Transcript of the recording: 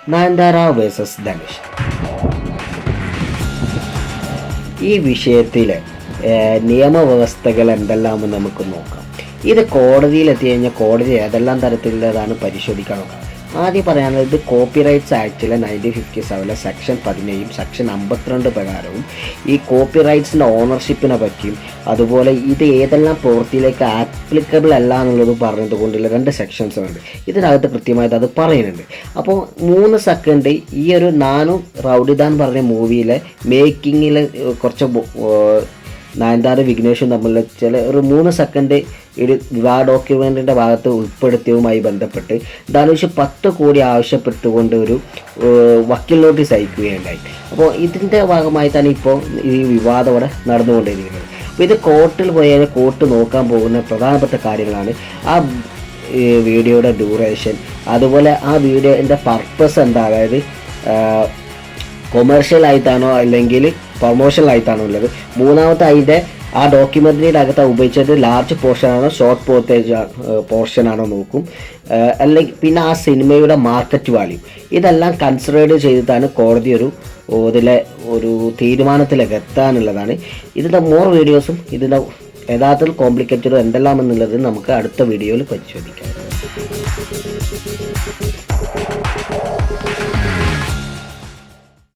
Nayanthara versus Dhanush. ഈ വിഷയത്തിലെ നിയമവ്യവസ്ഥകൾ എന്തെല്ലാമെന്ന് നമുക്ക് നോക്കാം. ഇത് കോടതിയിലെത്തി കഴിഞ്ഞാൽ കോടതി ഏതെല്ലാം തരത്തിലുള്ളതാണ് പരിശോധിക്കണം. ആദ്യം പറയാനുള്ളത്, ഇത് കോപ്പിറൈറ്റ്സ് ആക്ടിലെ 1957 സെക്ഷൻ 17 സെക്ഷൻ 52 പ്രകാരവും ഈ കോപ്പിറൈറ്റ്സിൻ്റെ ഓണർഷിപ്പിനെ പറ്റിയും അതുപോലെ ഇത് ഏതെല്ലാം പ്രവൃത്തിയിലേക്ക് ആപ്ലിക്കബിൾ അല്ല എന്നുള്ളത് പറഞ്ഞതുകൊണ്ടുള്ള 2 സെക്ഷൻസ് ഉണ്ട്. ഇതിനകത്ത് കൃത്യമായിട്ട് അത് പറയുന്നുണ്ട്. അപ്പോൾ 3 സെക്കൻഡ് ഈ ഒരു നാനു റൗഡിദാൻ പറഞ്ഞ മൂവിയിലെ മേക്കിങ്ങിൽ കുറച്ച് നയൻതാര വിഘ്നേഷും തമ്മിലുള്ള ചില ഒരു 3 സെക്കൻഡ് ഒരു വിവാഹ ഡോക്യുമെൻറ്റിൻ്റെ ഭാഗത്ത് ഉൾപ്പെടുത്തിയതുമായി ബന്ധപ്പെട്ട് ധനുഷ് 10 കോടി ആവശ്യപ്പെട്ടുകൊണ്ട് ഒരു വക്കീൽ നോട്ടീസ് അയക്കുകയുണ്ടായി. അപ്പോൾ ഇതിൻ്റെ ഭാഗമായിട്ടാണ് ഇപ്പോൾ ഈ വിവാദം അവിടെ നടന്നുകൊണ്ടിരിക്കുന്നത്. അപ്പോൾ ഇത് കോർട്ടിൽ പോയാൽ കോർട്ട് നോക്കാൻ പോകുന്ന പ്രധാനപ്പെട്ട കാര്യങ്ങളാണ് ആ വീഡിയോയുടെ ഡ്യൂറേഷൻ, അതുപോലെ ആ വീഡിയോൻ്റെ പർപ്പസ് എന്താ, അതായത് കൊമേഴ്ഷ്യൽ ആയിട്ടാണോ അല്ലെങ്കിൽ പ്രൊമോഷണൽ ആയിട്ടാണോ ഉള്ളത്. മൂന്നാമത്തെ അതിൻ്റെ ആ ഡോക്യുമെൻ്ററിയുടെ അകത്ത് ഉപയോഗിച്ചത് ലാർജ് പോർഷനാണോ ഷോർട്ട് പോർഷനാണോ നോക്കും. അല്ലെങ്കിൽ പിന്നെ ആ സിനിമയുടെ മാർക്കറ്റ് വാല്യൂ, ഇതെല്ലാം കൺസിഡർ ചെയ്തിട്ടാണ് കോടതി ഇതിലെ ഒരു തീരുമാനത്തിലേക്ക് എത്താനുള്ളതാണ്. ഇതിൻ്റെ മോർ വീഡിയോസും ഇതിൻ്റെ യഥാർത്ഥത്തിൽ കോംപ്ലിക്കേറ്റഡും എന്തെല്ലാം എന്നുള്ളത് നമുക്ക് അടുത്ത വീഡിയോയിൽ പരിശോധിക്കാം.